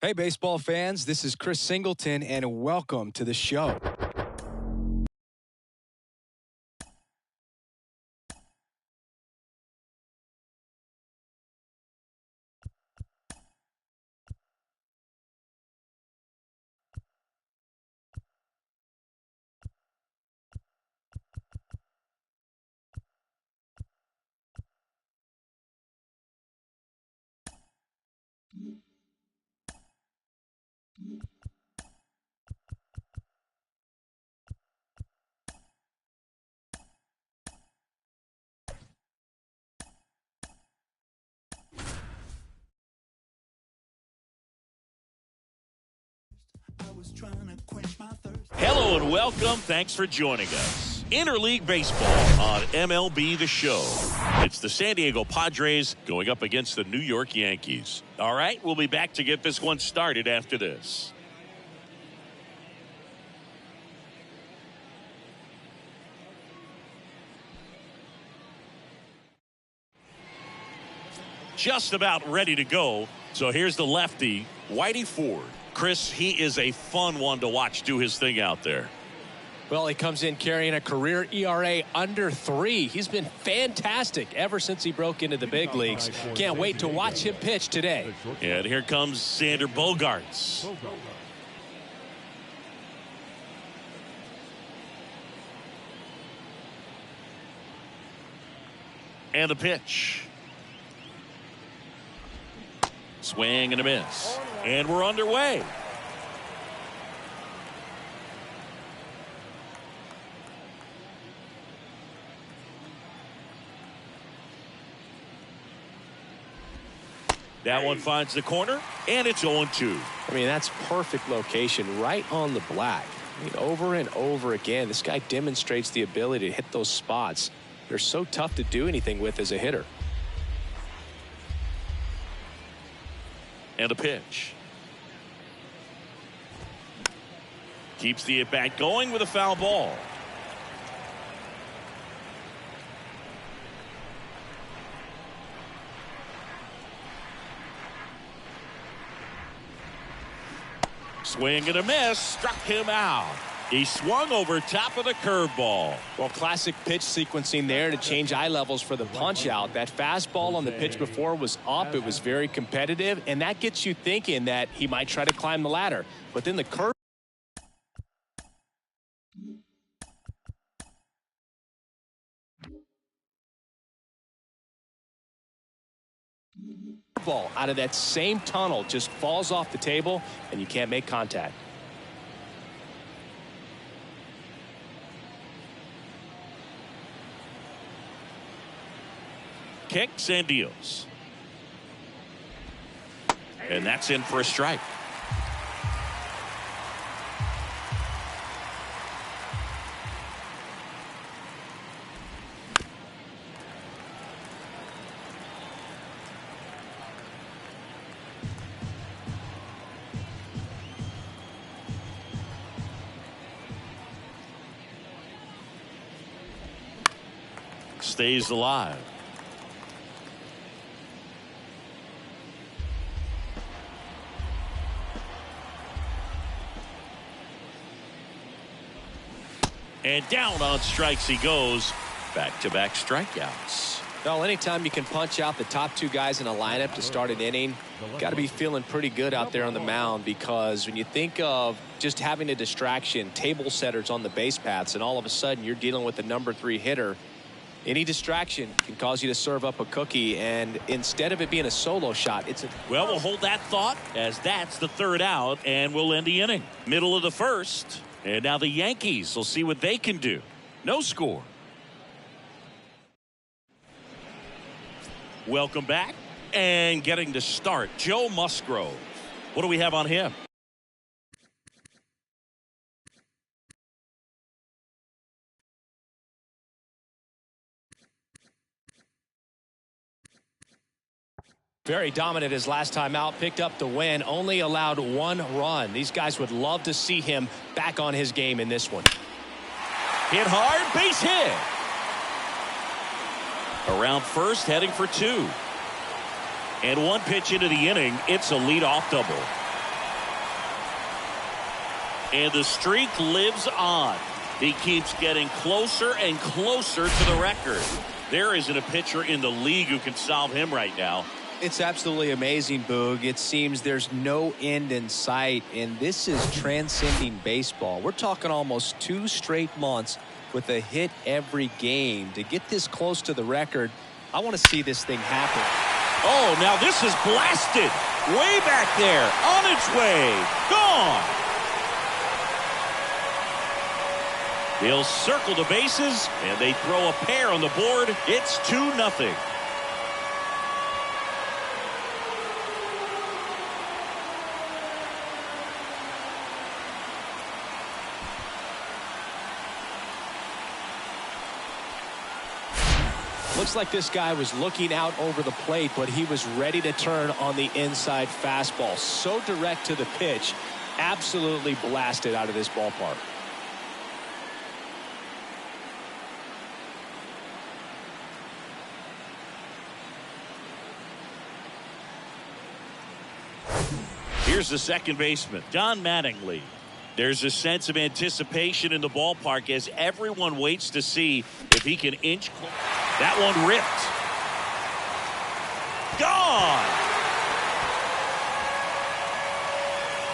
Hey, baseball fans, this is Chris Singleton, and welcome to the show. Hello and welcome. Thanks for joining us. Interleague Baseball on MLB The Show. It's the San Diego Padres going up against the New York Yankees. All right, we'll be back to get this one started after this. Just about ready to go. So here's the lefty, Whitey Ford. Chris, he is a fun one to watch do his thing out there. Well, he comes in carrying a career ERA under 3. He's been fantastic ever since he broke into the big leagues. Can't wait to watch him pitch today. And here comes Sander Bogaerts. And the pitch. Swing and a miss. And we're underway. That one finds the corner, and it's 0-2. I mean, that's perfect location, right on the black. I mean, over and over again, this guy demonstrates the ability to hit those spots. They're so tough to do anything with as a hitter. And a pitch. Keeps the at-bat going with a foul ball. Swing and a miss. Struck him out. He swung over top of the curveball. Well, classic pitch sequencing there to change eye levels for the punch out. That fastball on the pitch before was up. It was very competitive, and that gets you thinking that he might try to climb the ladder. But then the curve ball out of that same tunnel just falls off the table, and you can't make contact. Kicks and deals. And that's in for a strike. Stays alive. And down on strikes he goes. Back-to-back strikeouts. Well, anytime you can punch out the top 2 guys in a lineup to start an inning, got to be feeling pretty good out there on the mound, because when you think of just having a distraction, table setters on the base paths, and all of a sudden you're dealing with the number 3 hitter, any distraction can cause you to serve up a cookie, and instead of it being a solo shot, it's a... Well, we'll hold that thought, as that's the 3rd out, and we'll end the inning. Middle of the 1st. And now the Yankees will see what they can do. No score. Welcome back. And getting to start, Joe Musgrove. What do we have on him? Very dominant his last time out, picked up the win, only allowed 1 run. These guys would love to see him back on his game in this one. Hit hard, base hit. Around first, heading for 2. And 1 pitch into the inning, it's a leadoff double. And the streak lives on. He keeps getting closer and closer to the record. There isn't a pitcher in the league who can solve him right now. It's absolutely amazing, Boog. It seems there's no end in sight, and this is transcending baseball. We're talking almost 2 straight months with a hit every game. To get this close to the record, I want to see this thing happen. Oh, now this is blasted. Way back there. On its way. Gone. He'll circle the bases, and they throw a pair on the board. It's 2-0. Looks like this guy was looking out over the plate, but he was ready to turn on the inside fastball. So direct to the pitch. Absolutely blasted out of this ballpark. Here's the second baseman, Don Mattingly. There's a sense of anticipation in the ballpark as everyone waits to see if he can inch. That one ripped. Gone.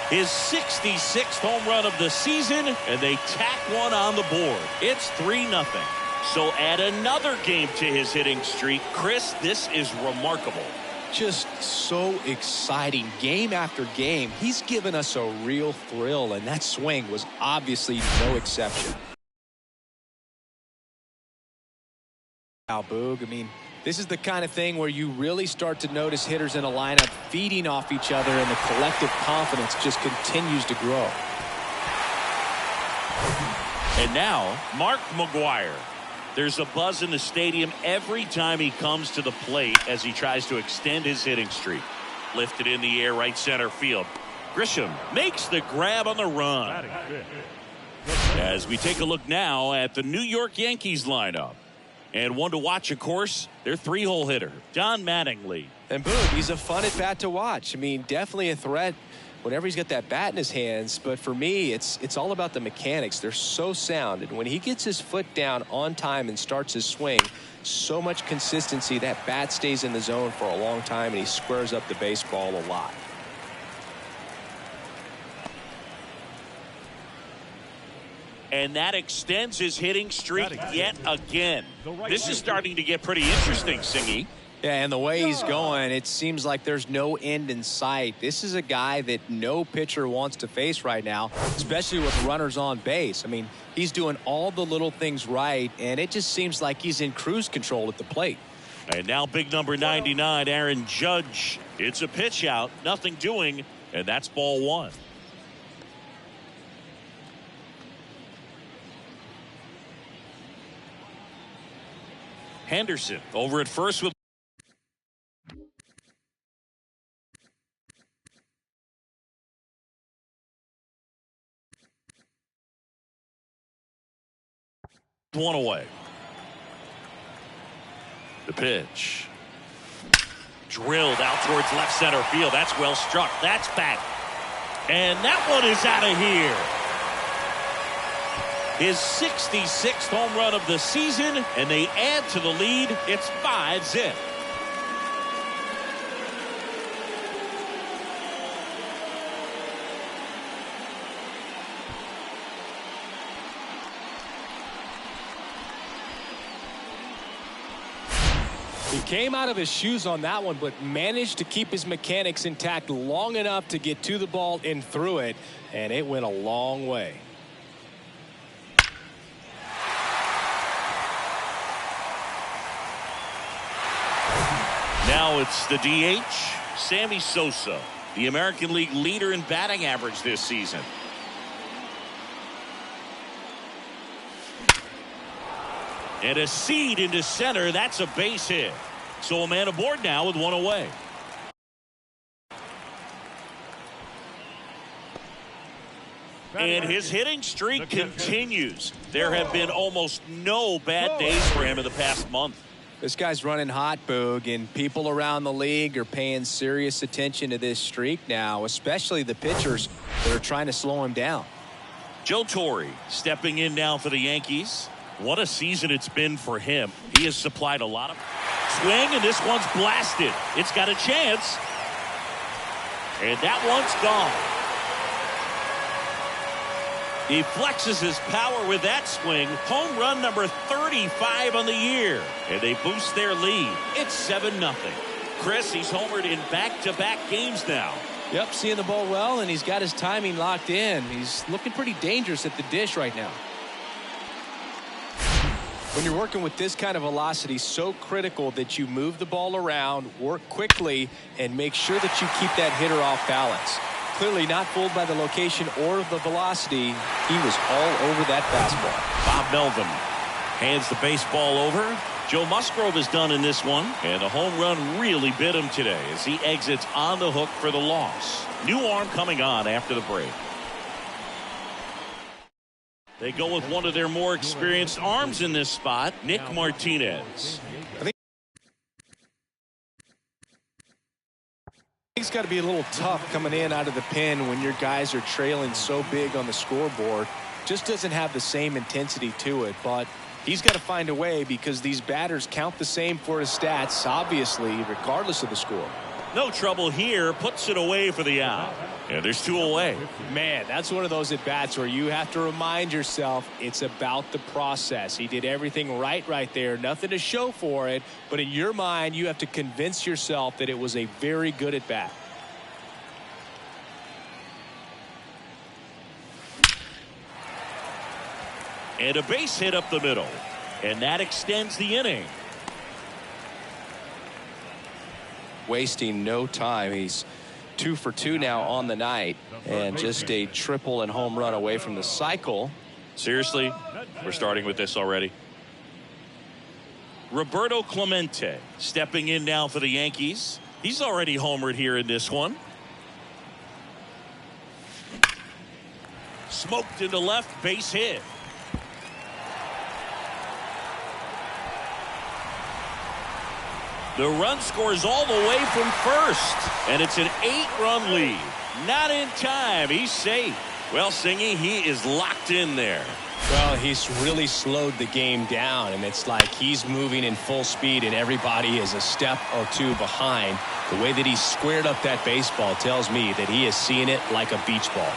His 66th home run of the season, and they tack one on the board. It's 3-0. So add another game to his hitting streak. Chris, this is remarkable. Just so exciting game after game. He's given us a real thrill, and that swing was obviously no exception. Now, Boog, I mean, this is the kind of thing where you really start to notice hitters in a lineup feeding off each other, and the collective confidence just continues to grow. And now, Mark McGwire. There's a buzz in the stadium every time he comes to the plate as he tries to extend his hitting streak. Lifted in the air, right center field. Grisham makes the grab on the run. As we take a look now at the New York Yankees lineup. And one to watch, of course, their 3-hole hitter, Don Mattingly. And Boog, he's a fun at bat to watch. I mean, definitely a threat whenever he's got that bat in his hands. But for me, it's all about the mechanics. They're so sound. And when he gets his foot down on time and starts his swing, so much consistency, that bat stays in the zone for a long time, and he squares up the baseball a lot. And that extends his hitting streak yet again. This is starting to get pretty interesting, Singy. Yeah, and the way he's going, it seems like there's no end in sight. This is a guy that no pitcher wants to face right now, especially with runners on base. I mean, he's doing all the little things right, and it just seems like he's in cruise control at the plate. And now big number 99, Aaron Judge. It's a pitch out, nothing doing, and that's ball 1. Henderson over at first with one away. The pitch. Drilled out towards left center field. That's well struck. That's back. And that one is out of here. His 66th home run of the season, and they add to the lead. It's 5-0. He came out of his shoes on that one, but managed to keep his mechanics intact long enough to get to the ball and through it, and it went a long way. Now it's the DH, Sammy Sosa, the American League leader in batting average this season. And a seed into center. That's a base hit. So a man aboard now with one away. And his hitting streak continues. There have been almost no bad days for him in the past month. This guy's running hot, Boog, and people around the league are paying serious attention to this streak now, especially the pitchers that are trying to slow him down. Joe Torre stepping in now for the Yankees. What a season it's been for him. He has supplied a lot of swing, and this one's blasted. It's got a chance. And that one's gone. He flexes his power with that swing. Home run number 35 on the year. And they boost their lead. It's 7-0. Chris, he's homered in back-to-back games now. Yep, seeing the ball well, and he's got his timing locked in. He's looking pretty dangerous at the dish right now. When you're working with this kind of velocity, so critical that you move the ball around, work quickly, and make sure that you keep that hitter off balance. Clearly not fooled by the location or the velocity. He was all over that fastball. Bob Melvin hands the baseball over. Joe Musgrove is done in this one, and the home run really bit him today as he exits on the hook for the loss. New arm coming on after the break. They go with one of their more experienced arms in this spot, Nick Martinez. I think it's got to be a little tough coming in out of the pen when your guys are trailing so big on the scoreboard. Just doesn't have the same intensity to it, but he's got to find a way because these batters count the same for his stats, obviously, regardless of the score. No trouble here, puts it away for the out. And there's 2 away. Man, that's one of those at-bats where you have to remind yourself it's about the process. He did everything right there. Nothing to show for it. But in your mind, you have to convince yourself that it was a very good at-bat. And a base hit up the middle. And that extends the inning. Wasting no time. He's 2 for 2 now on the night, and just a triple and home run away from the cycle. Seriously, we're starting with this already. Roberto Clemente stepping in now for the Yankees. He's already homered here in this one. Smoked into left, base hit. The run scores all the way from first, and it's an 8-run lead. Not in time. He's safe. Well, Singy, he is locked in there. Well, he's really slowed the game down, and it's like he's moving in full speed, and everybody is a step or 2 behind. The way that he squared up that baseball tells me that he is seeing it like a beach ball.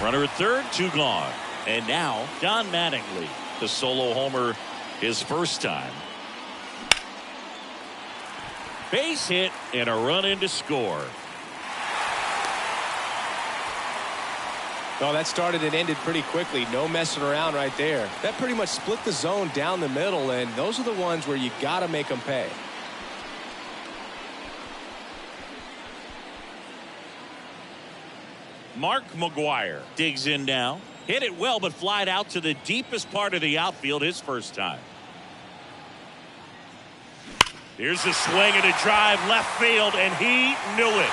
Runner at third, 2 gone. And now, Don Mattingly, the solo homer his first time. Base hit and a run in to score. Oh, that started and ended pretty quickly. No messing around right there. That pretty much split the zone down the middle, and those are the ones where you got to make them pay. Mark McGuire digs in now. Hit it well, but flied out to the deepest part of the outfield his first time. Here's a swing and a drive left field, and he knew it.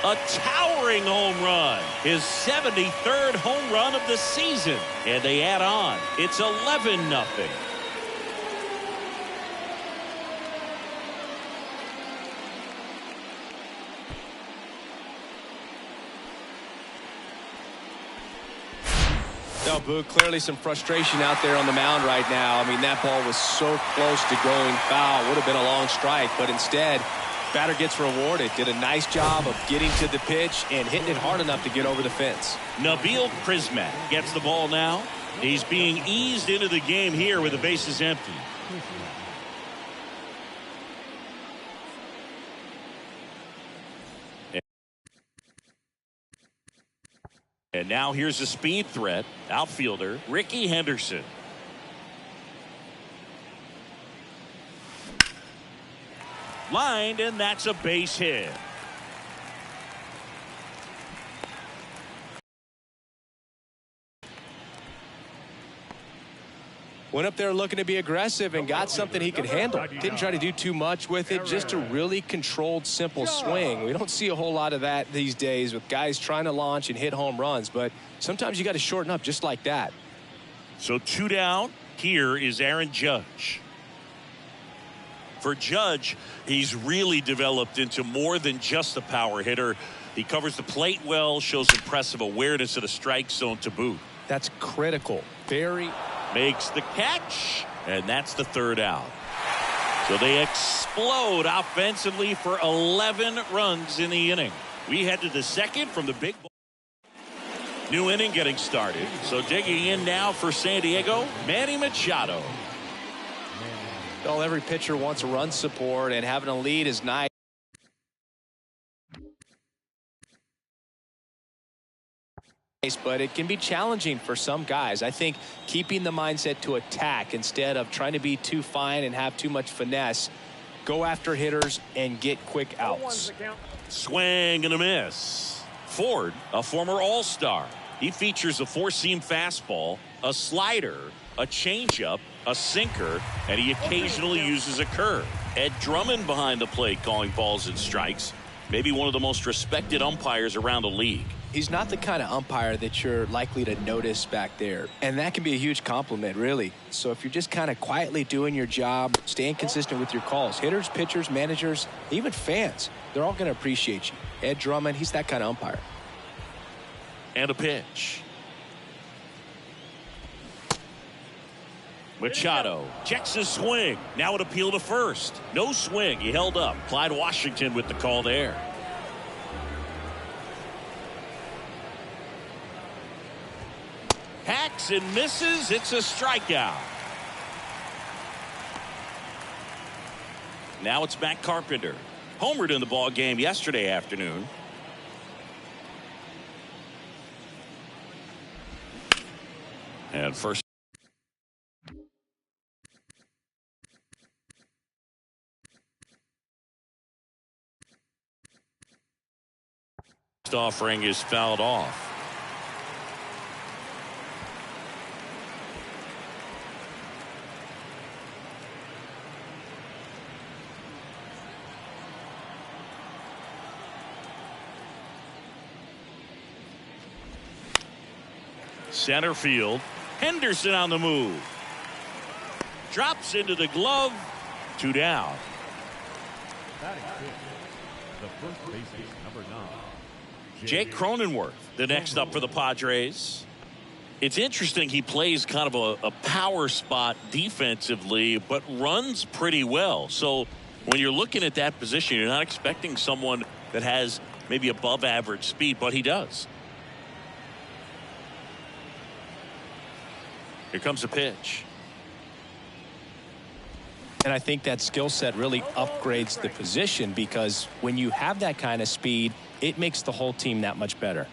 A towering home run. His 73rd home run of the season. And they add on. It's 11-0. No, Boo, clearly some frustration out there on the mound right now. I mean, that ball was so close to going foul. Would have been a long strike, but instead, batter gets rewarded. Did a nice job of getting to the pitch and hitting it hard enough to get over the fence. Nabil Prismat gets the ball now. He's being eased into the game here with the bases empty. And now here's a speed threat. Outfielder Ricky Henderson. Lined, and that's a base hit. Went up there looking to be aggressive and got something he could handle. Didn't try to do too much with it, just a really controlled, simple swing. We don't see a whole lot of that these days with guys trying to launch and hit home runs, but sometimes you got to shorten up just like that. So 2 down. Here is Aaron Judge. For Judge, he's really developed into more than just a power hitter. He covers the plate well, shows impressive awareness of the strike zone to boot. That's critical. Very. Makes the catch, and that's the third out. So they explode offensively for 11 runs in the inning. We head to the second from the big ball. New inning getting started. So digging in now for San Diego, Manny Machado. Well, every pitcher wants run support, and having a lead is nice. But it can be challenging for some guys. I think keeping the mindset to attack instead of trying to be too fine and have too much finesse, go after hitters and get quick outs. Swing and a miss. Ford, a former All-Star. He features a four-seam fastball, a slider, a changeup, a sinker, and he occasionally uses a curve. Ed Drummond behind the plate calling balls and strikes. Maybe one of the most respected umpires around the league. He's not the kind of umpire that you're likely to notice back there. And that can be a huge compliment, really. So if you're just kind of quietly doing your job, staying consistent with your calls, hitters, pitchers, managers, even fans, they're all going to appreciate you. Ed Drummond, he's that kind of umpire. And a pitch. Machado checks his swing. Now an appeal to first. No swing. He held up. Clyde Washington with the call there. Hacks and misses. It's a strikeout. Now it's Matt Carpenter. Homered in the ball game yesterday afternoon. And first offering is fouled off. Center field. Henderson on the move. Drops into the glove. 2 down. The first baseman, number 9. Jake Cronenworth, the next up for the Padres. It's interesting. He plays kind of a power spot defensively, but runs pretty well. So when you're looking at that position, you're not expecting someone that has maybe above average speed, but he does. Here comes a pitch. And I think that skill set really upgrades the position, because when you have that kind of speed, it makes the whole team that much better.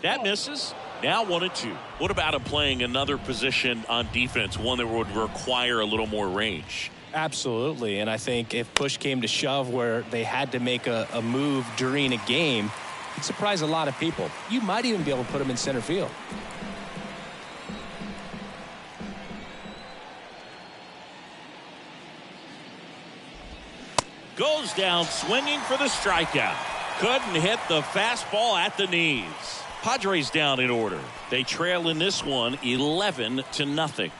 That misses. Now 1-2. What about him playing another position on defense, one that would require a little more range? Absolutely. And I think if push came to shove where they had to make a move during a game, it'd surprise a lot of people. You might even be able to put him in center field. Goes down swinging for the strikeout. Couldn't hit the fastball at the knees. Padres down in order. They trail in this one 11-0.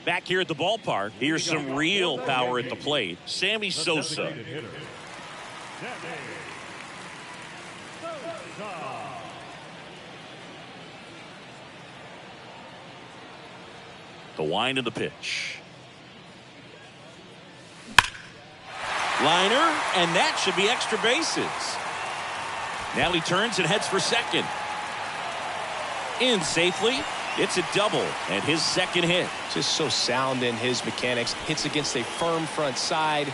Back here at the ballpark, here's some real power at the plate. Sammy Sosa. The wind of the pitch. Liner, and that should be extra bases. Now he turns and heads for second. In safely. It's a double and his second hit. Just so sound in his mechanics. Hits against a firm front side,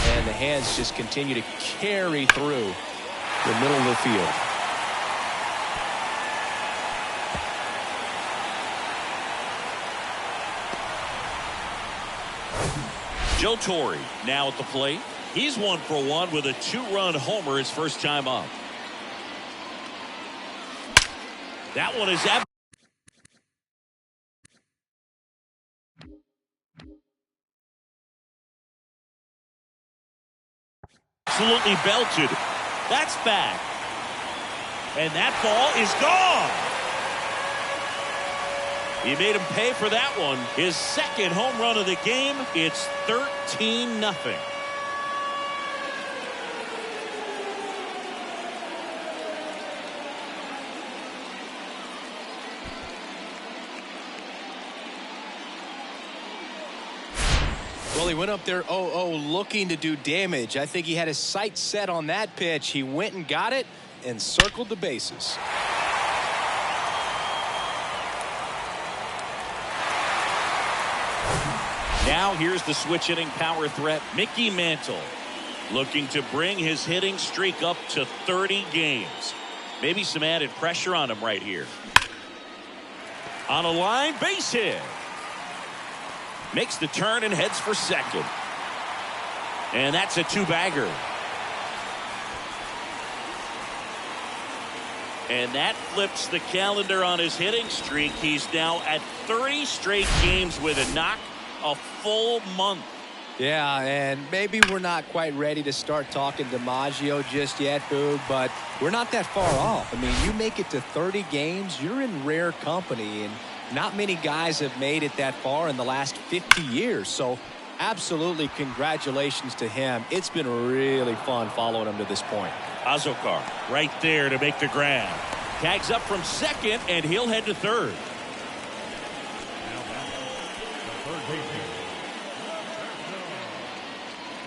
and the hands just continue to carry through the middle of the field. Joe Torre now at the plate. He's 1 for 1 with a 2-run homer his first time up. That one is absolutely belted. That's back. And that ball is gone. He made him pay for that one. His second home run of the game. It's 13-0. Well, he went up there 0-0 looking to do damage. I think he had his sights set on that pitch. He went and got it and circled the bases. Now here's the switch hitting power threat, Mickey Mantle, looking to bring his hitting streak up to 30 games. Maybe some added pressure on him right here. On a line, base hit. Makes the turn and heads for second. And that's a 2-bagger. And that flips the calendar on his hitting streak. He's now at 30 straight games with a knock, a full month. Yeah, and maybe we're not quite ready to start talking DiMaggio just yet, Boog, but we're not that far off. I mean, you make it to 30 games, you're in rare company, and not many guys have made it that far in the last 50 years. So absolutely congratulations to him. It's been really fun following him to this point. Azokar right there to make the grab. Tags up from second, and he'll head to third.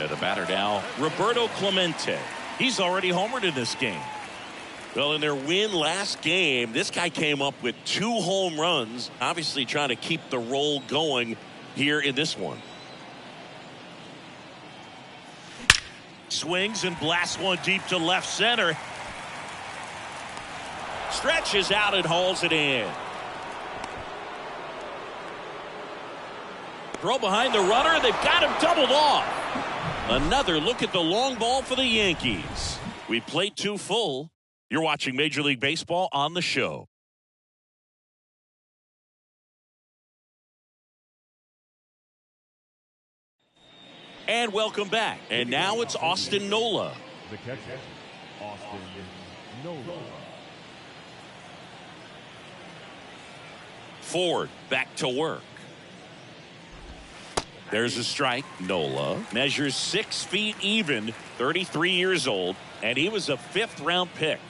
And the batter now, Roberto Clemente. He's already homered in this game. Well, in their win last game, this guy came up with 2 home runs, obviously trying to keep the roll going here in this one. Swings and blasts one deep to left center. Stretches out and hauls it in. Throw behind the runner. They've got him doubled off. Another look at the long ball for the Yankees. We played 2 full. You're watching Major League Baseball on the show. And welcome back. And now it's Austin Nola. The catcher, Austin Nola. Ford back to work. There's a strike. Nola measures 6 feet even, 33 years old, and he was a 5th-round pick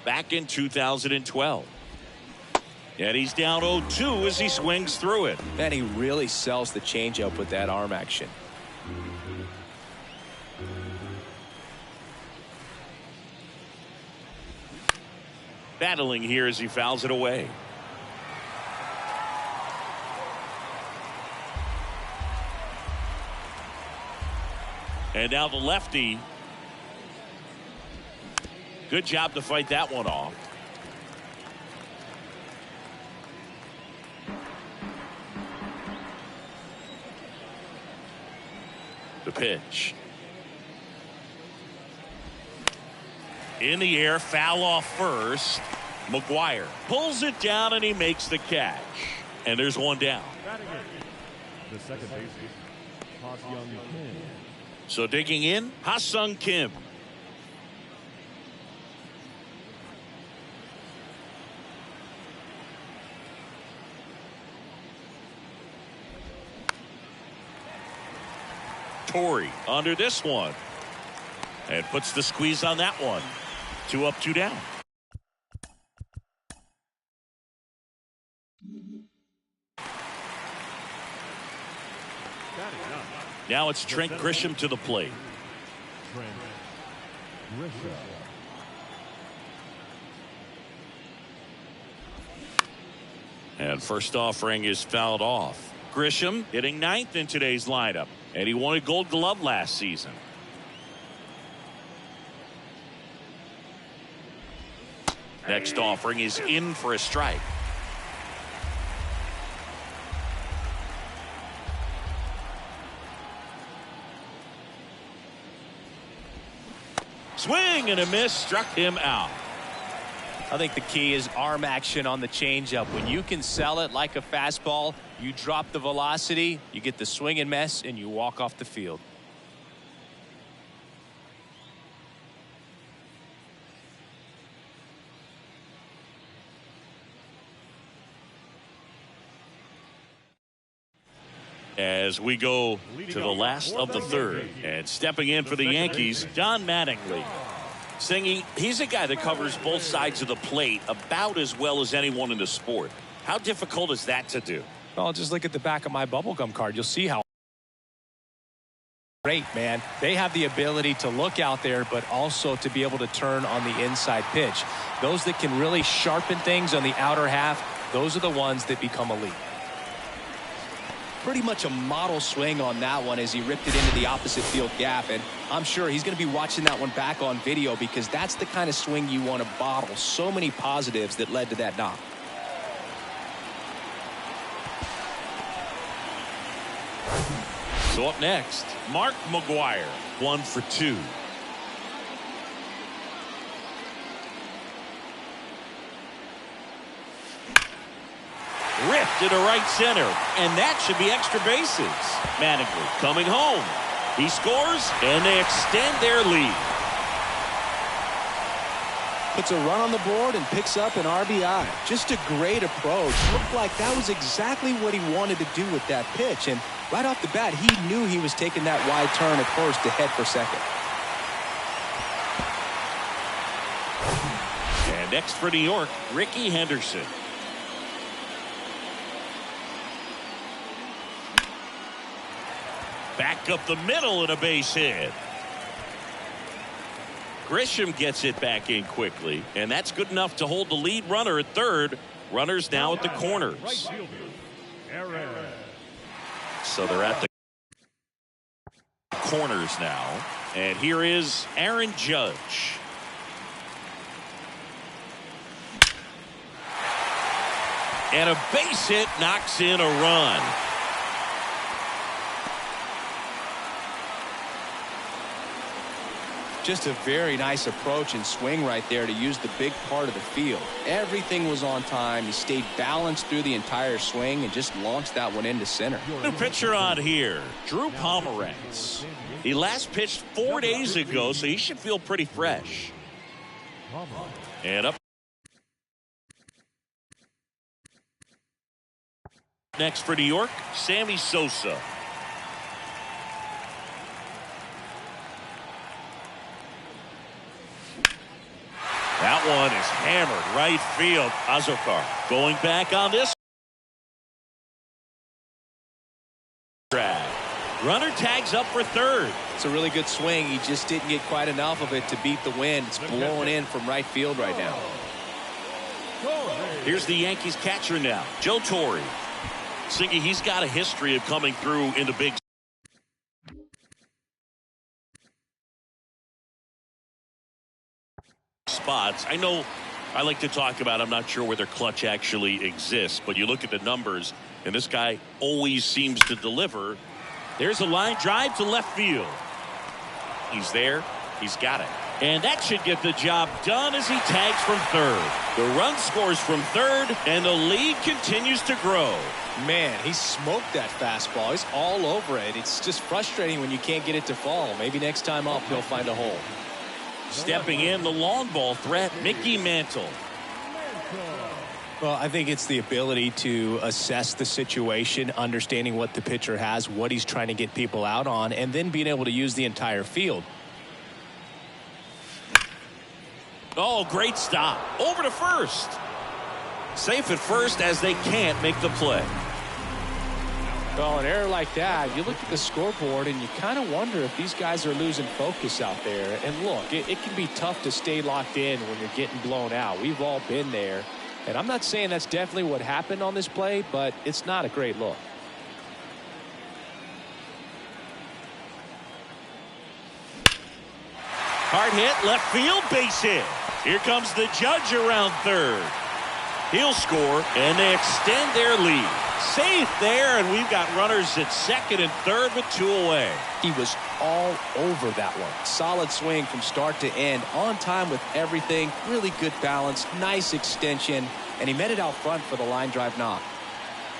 back in 2012. And he's down 0-2 as he swings through it. And he really sells the changeup with that arm action. Battling here as he fouls it away. And now the lefty. Good job to fight that one off. The pitch. In the air, foul off first. McGuire pulls it down and he makes the catch. And there's one down. The second baseman, Ha-Seong Kim. So digging in, Ha-Seong Kim. Torre under this one. And puts the squeeze on that one. 2 up, 2 down. Now it's Trent Grisham to the plate. Trent Grisham. And first offering is fouled off. Grisham hitting 9th in today's lineup. And he won a Gold Glove last season. Next offering is in for a strike. Swing and a miss, struck him out. I think the key is arm action on the changeup. When you can sell it like a fastball, you drop the velocity, you get the swing and miss, and you walk off the field. As we go to the last of the third, and stepping in for the Yankees, Don Mattingly. Singy, he's a guy that covers both sides of the plate about as well as anyone in the sport. How difficult is that to do? Well, just look at the back of my bubblegum card. You'll see how great, man. They have the ability to look out there, but also to be able to turn on the inside pitch. Those that can really sharpen things on the outer half, those are the ones that become elite. Pretty much a model swing on that one as he ripped it into the opposite field gap, and I'm sure he's going to be watching that one back on video because that's the kind of swing you want to bottle. So many positives that led to that knock. So up next, Mark McGwire, 1 for 2. Ripped into right center, and that should be extra bases. Mattingly coming home. He scores, and they extend their lead. Puts a run on the board and picks up an RBI. Just a great approach. Looked like that was exactly what he wanted to do with that pitch, and right off the bat, he knew he was taking that wide turn at first to head for second. And next for New York, Ricky Henderson. Back up the middle and a base hit. Grisham gets it back in quickly, and that's good enough to hold the lead runner at third. Runners now at the corners. So they're at the corners now. And here is Aaron Judge. And a base hit knocks in a run. Just a very nice approach and swing right there to use the big part of the field. Everything was on time. He stayed balanced through the entire swing and just launched that one into center. New pitcher on here, Drew Pomeranz. He last pitched 4 days ago, so he should feel pretty fresh. And up next for New York, Sammy Sosa. That one is hammered right field. Azokar going back on this drag. Runner tags up for third. It's a really good swing. He just didn't get quite enough of it to beat the wind. It's blowing in from right field right now. Here's the Yankees catcher now, Joe Torre. Singy, he's got a history of coming through into big spots. I know I like to talk about, I'm not sure whether clutch actually exists, but you look at the numbers, and this guy always seems to deliver. There's a line drive to left field. He's there. He's got it. And that should get the job done as he tags from third. The run scores from third, and the lead continues to grow. Man, he smoked that fastball. He's all over it. It's just frustrating when you can't get it to fall. Maybe next time up he'll find a hole. Stepping in, the long ball threat, Mickey Mantle. Well, I think it's the ability to assess the situation, understanding what the pitcher has, what he's trying to get people out on, and then being able to use the entire field. Oh, great stop. Over to first. Safe at first as they can't make the play. Well, an error like that, you look at the scoreboard and you kind of wonder if these guys are losing focus out there. And look, it can be tough to stay locked in when you're getting blown out. We've all been there. And I'm not saying that's definitely what happened on this play, but it's not a great look. Hard hit, left field, base hit. Here comes the Judge around third. He'll score, and they extend their lead. Safe there, and we've got runners at second and third with 2 away. He was all over that one. Solid swing from start to end. On time with everything. Really good balance. Nice extension. And he met it out front for the line drive knock.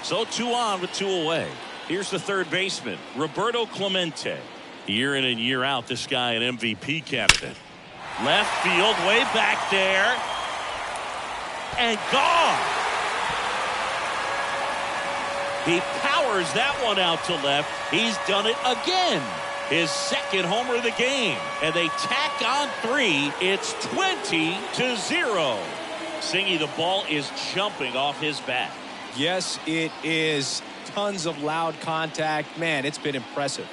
So 2 on with 2 away. Here's the third baseman, Roberto Clemente. Year in and year out, this guy an MVP candidate. Left field, way back there. And gone. He powers that one out to left. He's done it again. His second homer of the game. And they tack on 3. It's 20-0. Singy, the ball is jumping off his bat. Yes, it is. Tons of loud contact. Man, it's been impressive.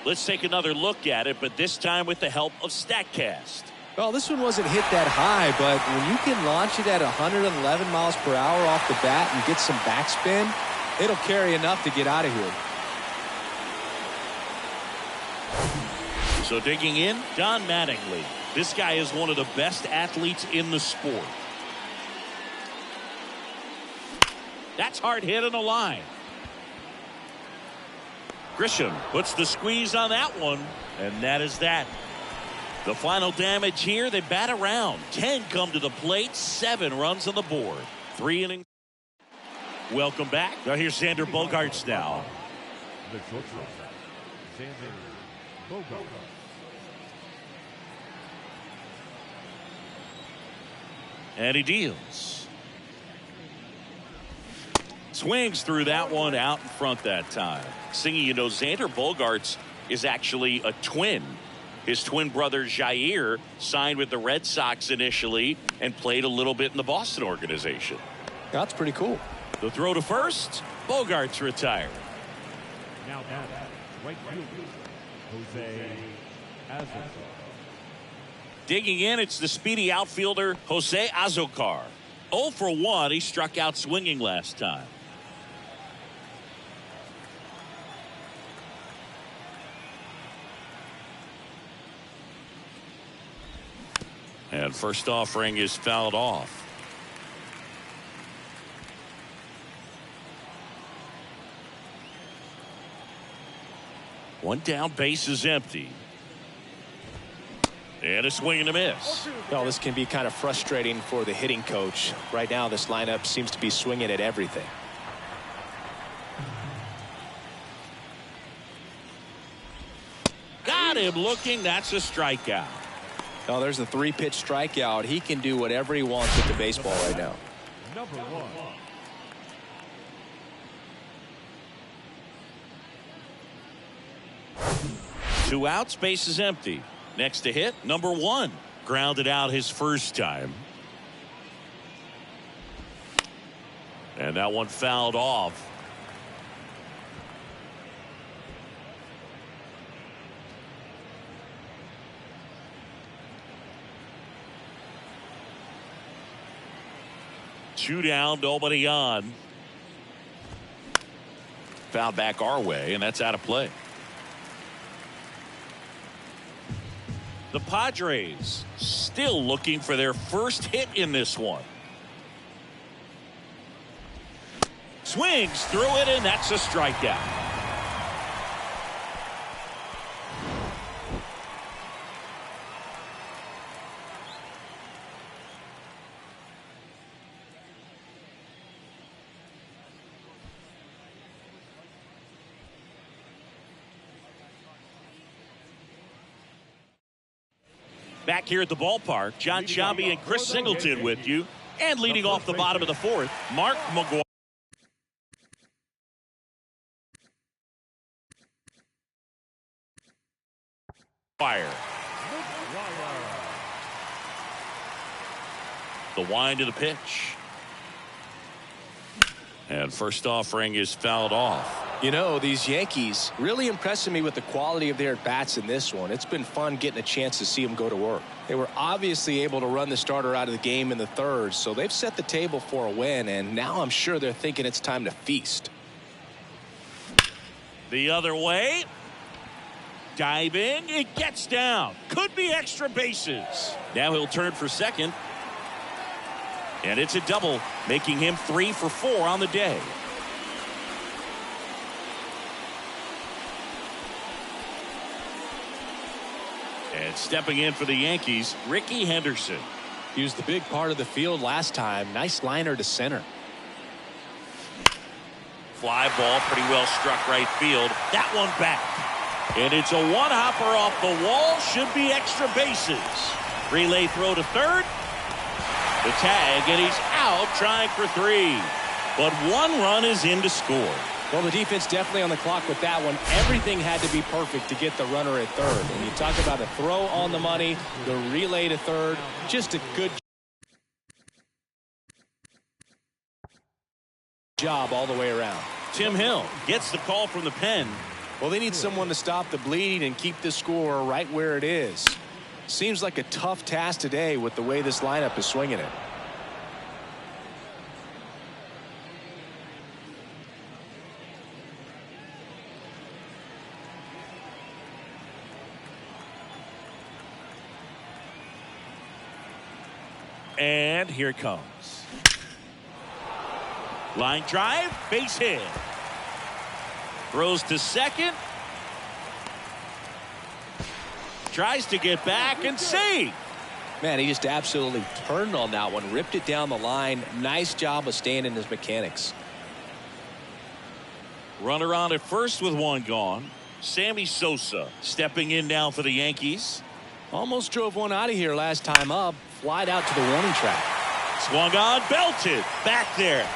Let's take another look at it, but this time with the help of StatCast. Well, this one wasn't hit that high, but when you can launch it at 111 miles per hour off the bat and get some backspin, it'll carry enough to get out of here. So digging in, Don Mattingly. This guy is one of the best athletes in the sport. That's hard hit on the line. Grisham puts the squeeze on that one, and that is that. The final damage here, they bat around. 10 come to the plate, 7 runs on the board. 3 innings. Welcome back. Now here's Xander Bogaerts now. The shortstop, Xander Bogaerts. And he deals. Swings through that one out in front that time. Singy, you know, Xander Bogaerts is actually a twin. His twin brother Jair signed with the Red Sox initially and played a little bit in the Boston organization. That's pretty cool. The throw to first. Bogaerts retired. Now at right field, Jose Azocar. Digging in, it's the speedy outfielder Jose Azocar. 0 for 1. He struck out swinging last time. And first offering is fouled off. One down, base is empty. And a swing and a miss. Well, this can be kind of frustrating for the hitting coach. Right now, this lineup seems to be swinging at everything. Got him looking. That's a strikeout. Now, there's a 3-pitch strikeout. He can do whatever he wants with the baseball right now. Number 1. 2 outs, base is empty. Next to hit, number 1. Grounded out his first time. And that one fouled off. Two down, nobody on. Foul back our way, and that's out of play. The Padres still looking for their first hit in this one. Swings through it, and that's a strikeout. Back here at the ballpark, John Sciambi and Chris Singleton with you. And leading off the bottom of the 4th, Mark McGwire. The wind of the pitch. And first offering is fouled off. You know, these Yankees really impressing me with the quality of their at-bats in this one. It's been fun getting a chance to see them go to work. They were obviously able to run the starter out of the game in the 3rd, so they've set the table for a win, and now I'm sure they're thinking it's time to feast. The other way. Diving. It gets down. Could be extra bases. Now he'll turn for second. And it's a double, making him 3 for 4 on the day. And stepping in for the Yankees, Ricky Henderson. He was the big part of the field last time. Nice liner to center. Fly ball, pretty well struck right field. That one back. And it's a one-hopper off the wall. Should be extra bases. Relay throw to third. The tag, and he's out trying for 3. But 1 run is in to score. Well, the defense definitely on the clock with that one. Everything had to be perfect to get the runner at third. When you talk about a throw on the money, the relay to third, just a good job all the way around. Tim Hill gets the call from the pen. Well, they need someone to stop the bleeding and keep the score right where it is. Seems like a tough task today with the way this lineup is swinging it. And here it comes. Line drive, base hit. Throws to second. Tries to get back and save. Man, he just absolutely turned on that one, ripped it down the line. Nice job of staying in his mechanics. Runner on at first with 1 gone. Sammy Sosa stepping in now for the Yankees. Almost drove one out of here last time up. Flied out to the warning track. Swung on, belted. Back there.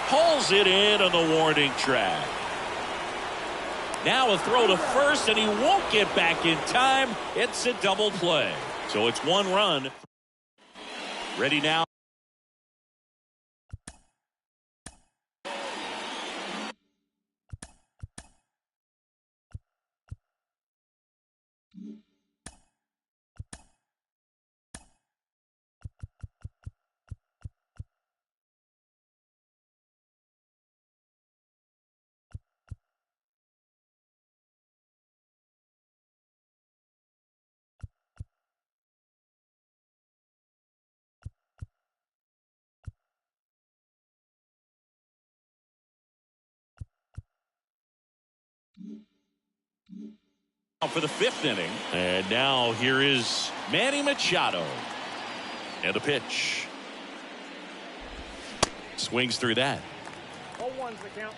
Pulls it in on the warning track. Now a throw to first, and he won't get back in time. It's a double play. So it's 1 run. Ready now. For the 5th inning. And now here is Manny Machado. And the pitch. Swings through that. 0-1's the count.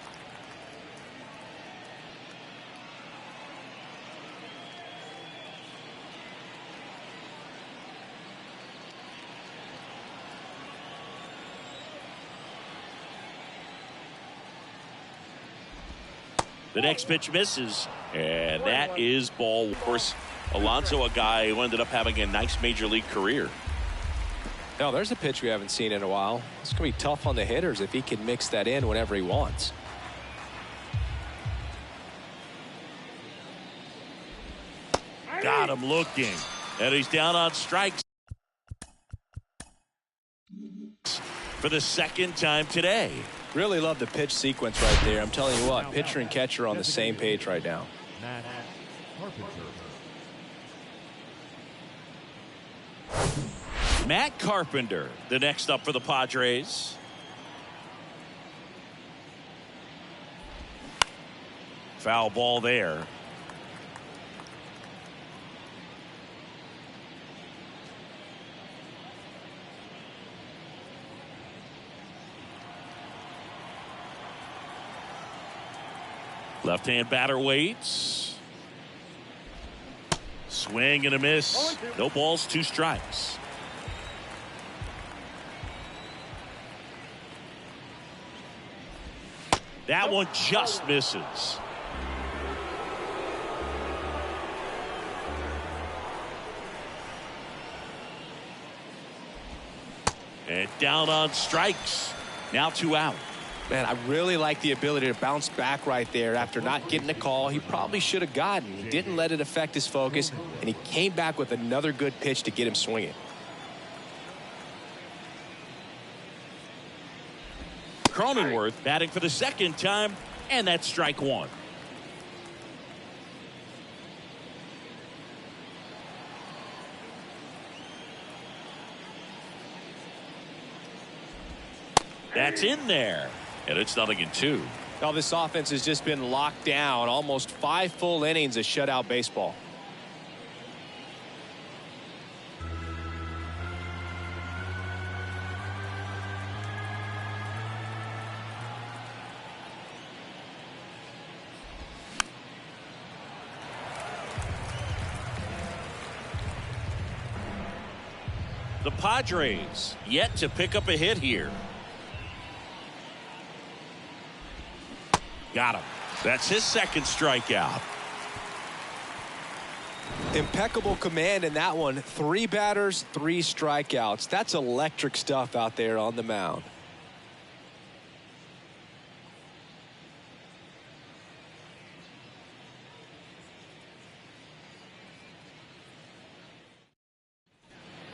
The next pitch misses, and that is ball. Of course, Alonso, a guy who ended up having a nice major league career. Now, there's a pitch we haven't seen in a while. It's going to be tough on the hitters if he can mix that in whenever he wants. Got him looking, and he's down on strikes for the 2nd time today. Really love the pitch sequence right there. I'm telling you what, pitcher and catcher are on the same page right now. Matt Carpenter. Matt Carpenter, the next up for the Padres. Foul ball there. Left-hand batter waits. Swing and a miss. No balls, 2 strikes. That one just misses. And down on strikes. Now 2 out. Man, I really like the ability to bounce back right there after not getting a call he probably should have gotten. He didn't let it affect his focus, and he came back with another good pitch to get him swinging. Cronenworth batting for the 2nd time, and that's strike 1. That's in there. And it's 0-2. Now this offense has just been locked down. Almost 5 full innings of shutout baseball. The Padres yet to pick up a hit here. Got him. That's his second strikeout. Impeccable command in that one. 3 batters, 3 strikeouts. That's electric stuff out there on the mound.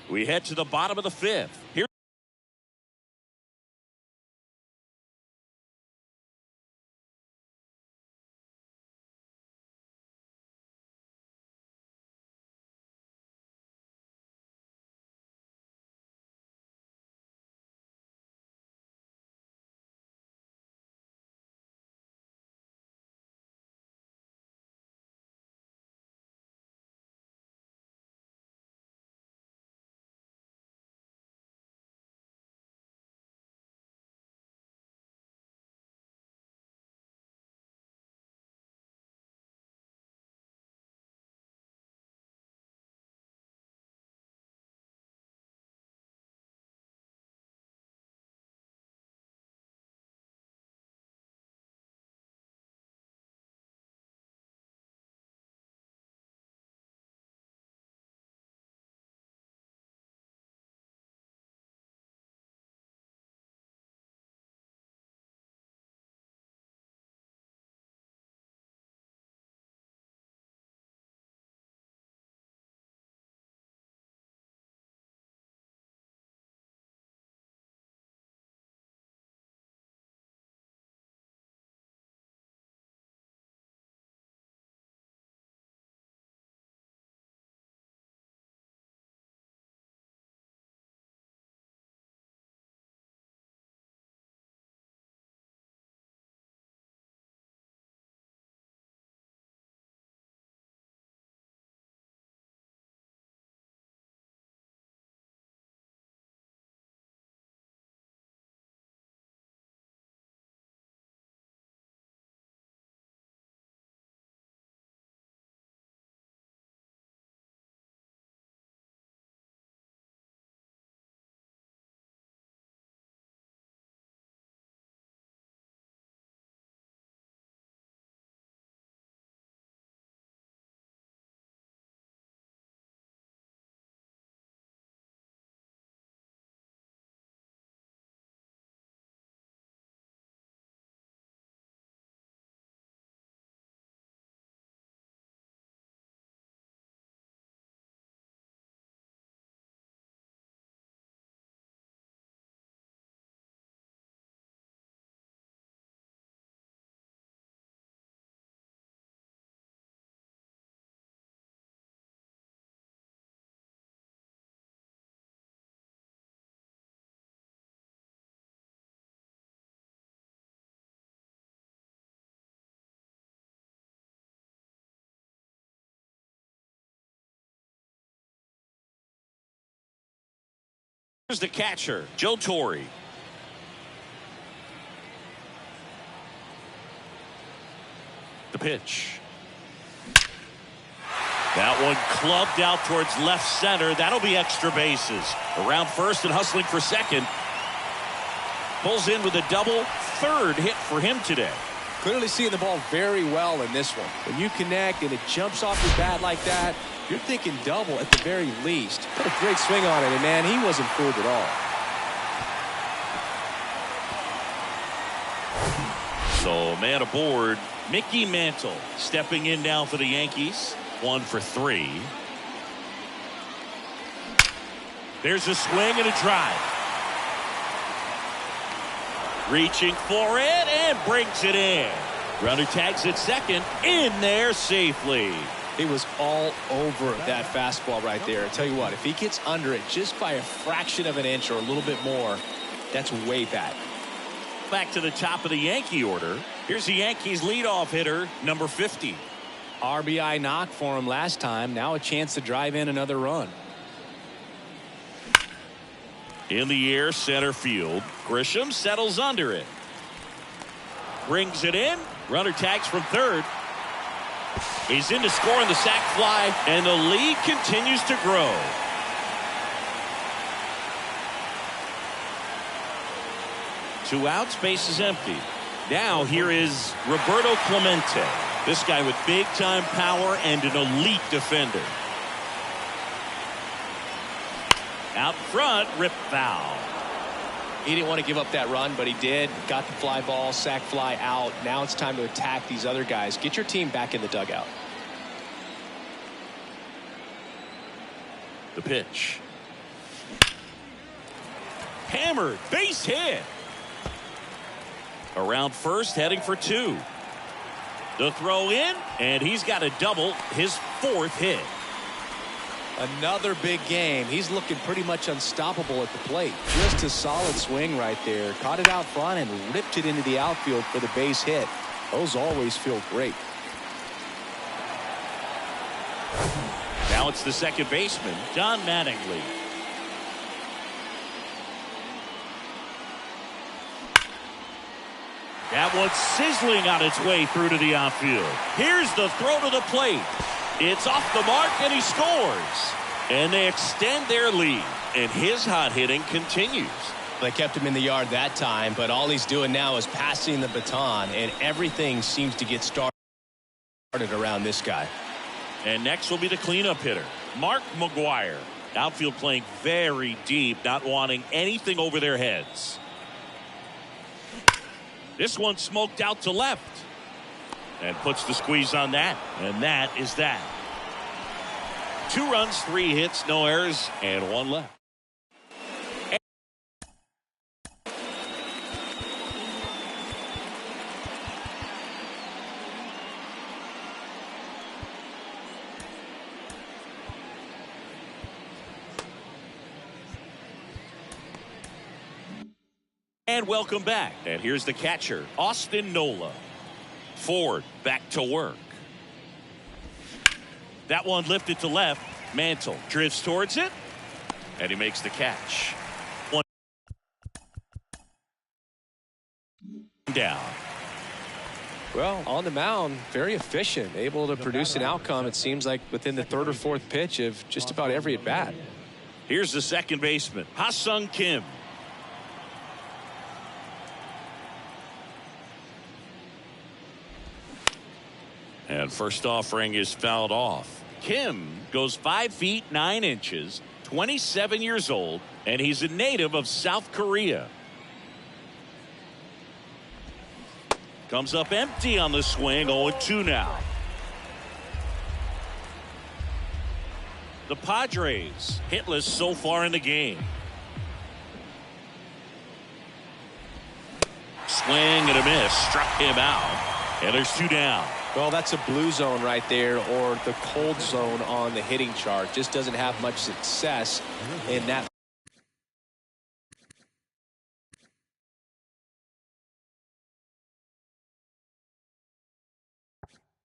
We head to the bottom of the 5th. Here. Here's the catcher, Joe Torre. The pitch. That one clubbed out towards left center. That'll be extra bases. Around first and hustling for second. Pulls in with a double. 3rd hit for him today. Clearly seeing the ball very well in this one. When you connect and it jumps off your bat like that, you're thinking double at the very least. Put a great swing on it, and man, he wasn't fooled at all. So man aboard, Mickey Mantle stepping in now for the Yankees. 1 for 3. There's a swing and a drive. Reaching for it and brings it in. Runner tags at second, in there safely. He was all over that fastball right there. I tell you what, if he gets under it just by a fraction of an inch or a little bit more, that's way back. back to the top of the Yankee order. Here's the Yankees leadoff hitter, number 50. RBI knock for him last time. Now a chance to drive in another run. In the air, center field. Grisham settles under it. Brings it in. Runner tags from third. He's in to score on the sac fly, and the lead continues to grow. Two outs, base is empty. Now here is Roberto Clemente. This guy with big-time power and an elite defender. Out front, rip foul. He didn't want to give up that run, but he did. Got the fly ball, sac fly out. Now it's time to attack these other guys. Get your team back in the dugout. The pitch. Hammered, base hit. Around first, heading for two. The throw in, and he's got a double, his fourth hit. Another big game. He's looking pretty much unstoppable at the plate. Just a solid swing right there. Caught it out front and ripped it into the outfield for the base hit. Those always feel great. Now it's the second baseman, John Mattingly. That one's sizzling on its way through to the outfield. Here's the throw to the plate. It's off the mark, and he scores. And they extend their lead, and his hot hitting continues. They kept him in the yard that time, but all he's doing now is passing the baton, and everything seems to get started around this guy. And next will be the cleanup hitter, Mark McGwire. Outfield playing very deep, not wanting anything over their heads. This one smoked out to left. And puts the squeeze on that. And that is that. 2 runs, 3 hits, no errors, and 1 left. And welcome back. And here's the catcher, Austin Nola. Ford back to work. That one lifted to left. Mantle drifts towards it, and he makes the catch. One down. Well, on the mound, very efficient, able to produce an outcome, it seems like, within the 3rd or 4th pitch of just about every at bat. Here's the second baseman, Ha-Sung Kim. And first offering is fouled off. Kim goes 5 feet 9 inches, 27 years old, and he's a native of South Korea. Comes up empty on the swing, 0-2 now. The Padres hitless so far in the game. Swing and a miss, struck him out, and there's 2 down. Well, that's a blue zone right there, or the cold zone on the hitting chart. Just doesn't have much success in that.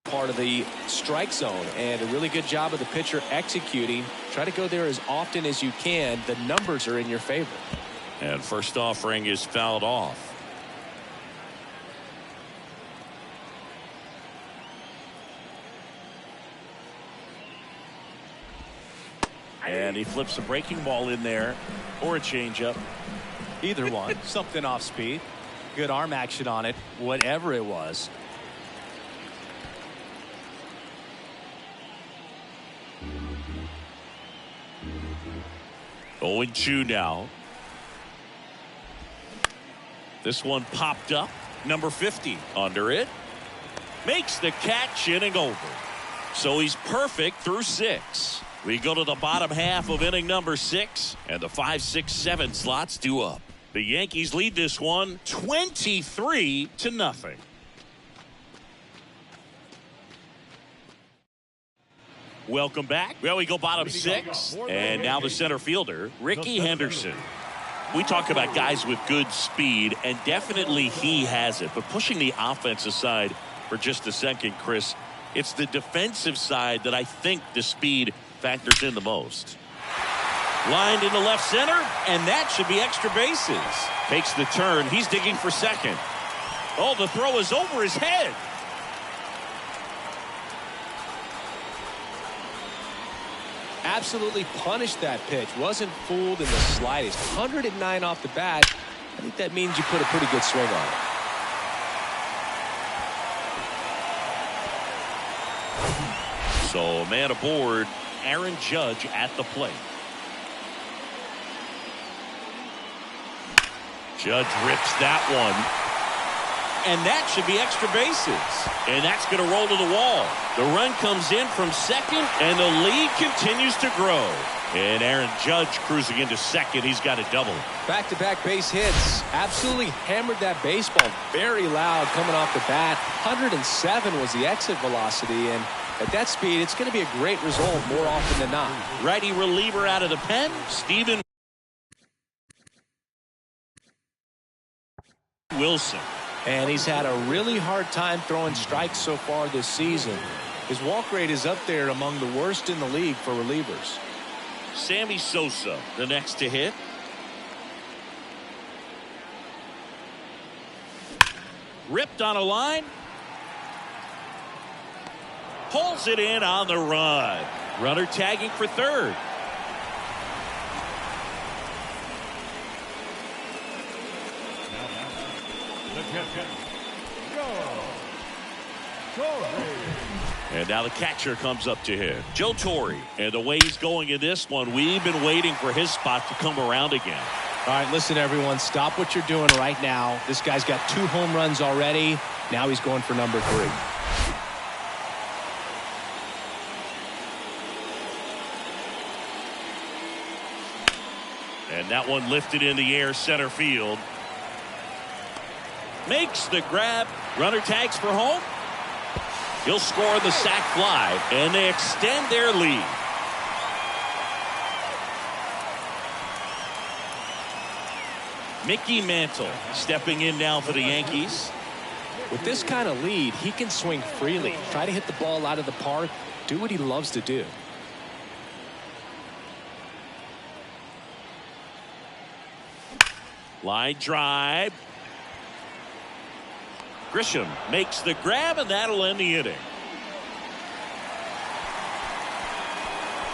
Part of the strike zone, and a really good job of the pitcher executing. Try to go there as often as you can. The numbers are in your favor. And first offering is fouled off. And he flips a breaking ball in there, or a changeup. Either one. Something off speed. Good arm action on it, whatever it was. Oh, 0-2 now. This one popped up. Number 50 under it. Makes the catch, inning over. So he's perfect through 6. We go to the bottom half of inning number 6, and the 5, 6, 7 slots due up. The Yankees lead this one 23-0. Welcome back. Well, we go bottom 6, and now the center fielder, Ricky Henderson. We talk about guys with good speed, and definitely he has it. But pushing the offensive side for just a second, Chris, it's the defensive side that I think the speed factors in the most. Lined into left center, and that should be extra bases. Takes the turn. He's digging for second. Oh, the throw is over his head. Absolutely punished that pitch. Wasn't fooled in the slightest. 109 off the bat. I think that means you put a pretty good swing on it. So, man aboard, Aaron Judge at the plate. Judge rips that one. And that should be extra bases. And that's going to roll to the wall. The run comes in from second, and the lead continues to grow. And Aaron Judge cruising into second. He's got a double. Back-to-back base hits. Absolutely hammered that baseball. Very loud coming off the bat. 107 was the exit velocity. And at that speed, it's going to be a great result more often than not. Righty reliever out of the pen. Steven Wilson. And he's had a really hard time throwing strikes so far this season. His walk rate is up there among the worst in the league for relievers. Sammy Sosa, the next to hit. Ripped on a line. Pulls it in on the run. Runner tagging for third. And now the catcher comes up to him, Joe Torre. And the way he's going in this one, we've been waiting for his spot to come around again. All right, listen, everyone. Stop what you're doing right now. This guy's got 2 home runs already. Now he's going for number 3. And that one lifted in the air center field. Makes the grab. Runner tags for home. He'll score the sac fly, and they extend their lead. Mickey Mantle stepping in now for the Yankees. With this kind of lead, he can swing freely. Try to hit the ball out of the park. Do what he loves to do. Line drive. Grisham makes the grab, and that'll end the inning.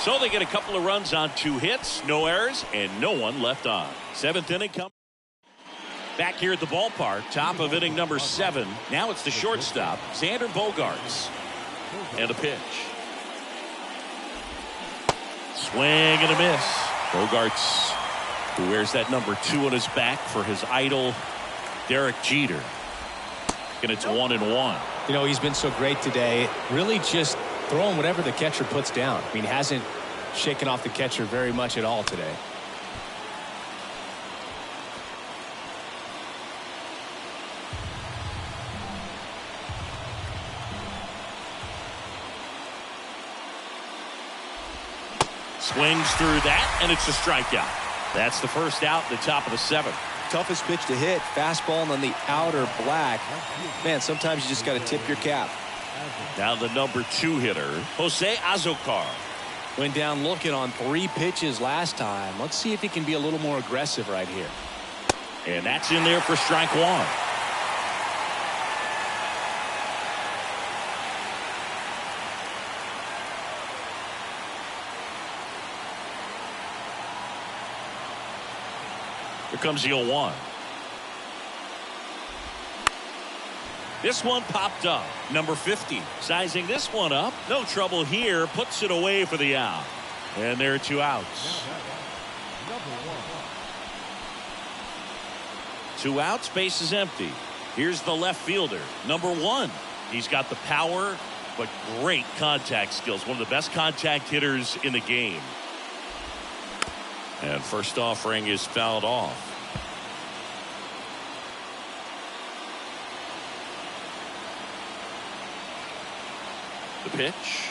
So they get a couple of runs on 2 hits, no errors, and no one left on. 7th inning come. Back here at the ballpark, top of inning number 7. Now it's the shortstop, Xander Bogaerts. And a pitch. Swing and a miss. Bogaerts, who wears that number 2 on his back for his idol, Derek Jeter. And it's 1-1. You know, he's been so great today. Really just throwing whatever the catcher puts down. I mean, hasn't shaken off the catcher very much at all today. Swings through that, and it's a strikeout. That's the first out, the top of the 7th. Toughest pitch to hit, fastball on the outer black. Man, sometimes you just got to tip your cap. Now the number 2 hitter, Jose Azocar. Went down looking on 3 pitches last time. Let's see if he can be a little more aggressive right here. And that's in there for strike 1. Here comes the 0-1. This one popped up. Number 50. Sizing this one up. No trouble here. Puts it away for the out. And there are 2 outs. 2 outs. Base is empty. Here's the left fielder. Number 1. He's got the power, but great contact skills. One of the best contact hitters in the game. And first offering is fouled off. The pitch.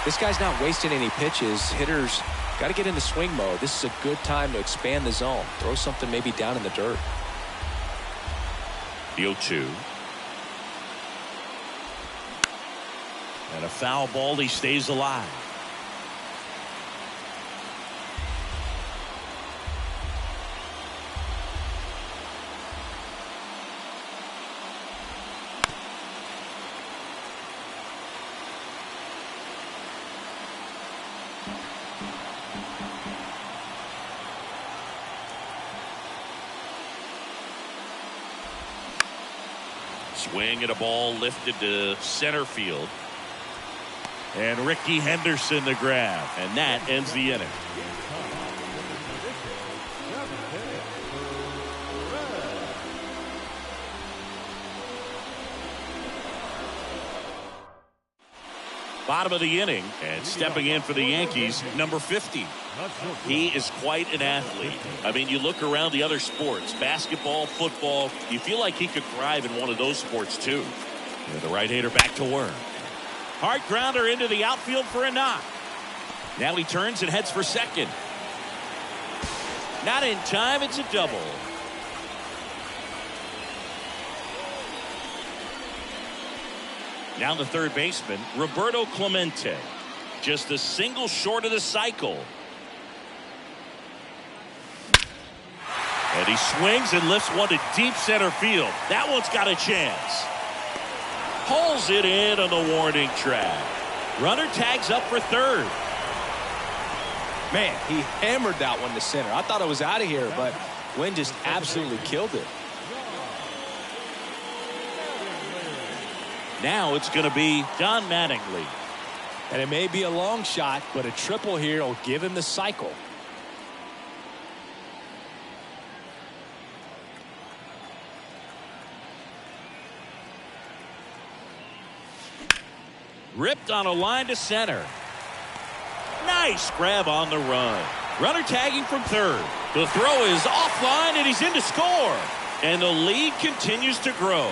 This guy's not wasting any pitches. Hitters got to get into swing mode. This is a good time to expand the zone. Throw something maybe down in the dirt. The 0-2. And a foul ball. He stays alive. Swing at a ball lifted to center field. And Ricky Henderson the grab. And that ends the inning. Bottom of the inning, and stepping in for the Yankees, number 50. He is quite an athlete. I mean, you look around the other sports, basketball, football, you feel like he could thrive in one of those sports too. And the right-hander back to work. Hard grounder into the outfield for a knock. Now he turns and heads for second. Not in time, it's a double. Now the third baseman, Roberto Clemente. Just a single short of the cycle. And he swings and lifts one to deep center field. That one's got a chance. Pulls it in on the warning track. Runner tags up for third. Man, he hammered that one to center. I thought it was out of here, but Wynn just absolutely killed it. Now it's going to be Don Mattingly. And it may be a long shot, but a triple here will give him the cycle. Ripped on a line to center. Nice grab on the run. Runner tagging from third. The throw is offline and he's in to score. And the lead continues to grow.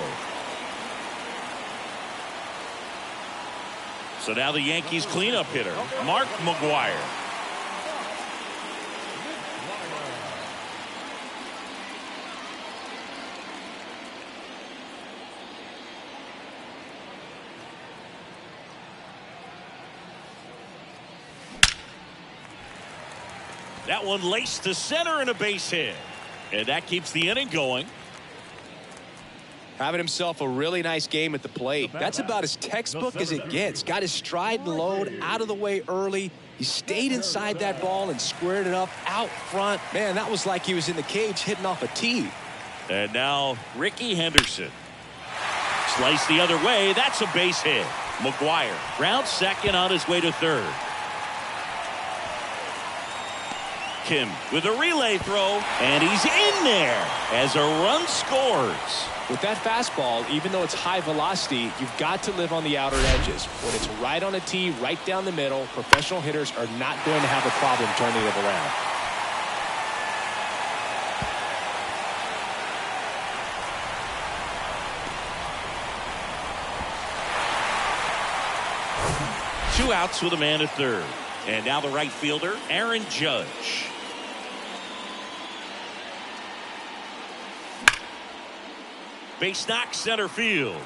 So now the Yankees cleanup hitter, Mark McGwire. That one laced to center and a base hit. And that keeps the inning going. Having himself a really nice game at the plate. That's about as textbook as it gets. Got his stride and load out of the way early. He stayed inside that ball and squared it up out front. Man, that was like he was in the cage hitting off a tee. And now Ricky Henderson. Sliced the other way. That's a base hit. McGwire rounds second on his way to third. Kim with a relay throw, and he's in there as a run scores. With that fastball, even though it's high velocity, you've got to live on the outer edges. When it's right on a tee, right down the middle, professional hitters are not going to have a problem turning it around. Two outs with a man at third. And now the right fielder, Aaron Judge. Base knock center field.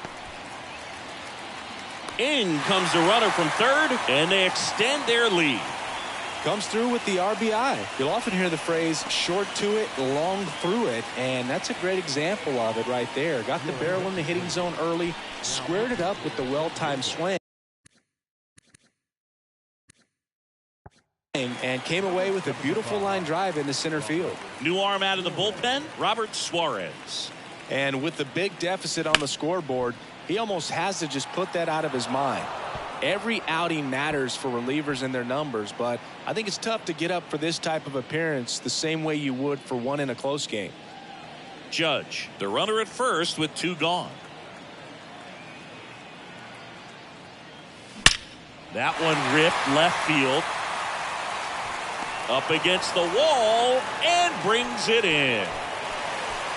In comes the runner from third, and they extend their lead. Comes through with the RBI. You'll often hear the phrase short to it, long through it, and that's a great example of it right there. Got the barrel in the hitting zone early, squared it up with the well-timed swing, and came away with a beautiful line drive in the center field. New arm out of the bullpen, Robert Suarez. And with the big deficit on the scoreboard, he almost has to just put that out of his mind. Every outing matters for relievers and their numbers, but I think it's tough to get up for this type of appearance the same way you would for one in a close game. Judge, the runner at first with two gone. That one ripped left field. Up against the wall and brings it in.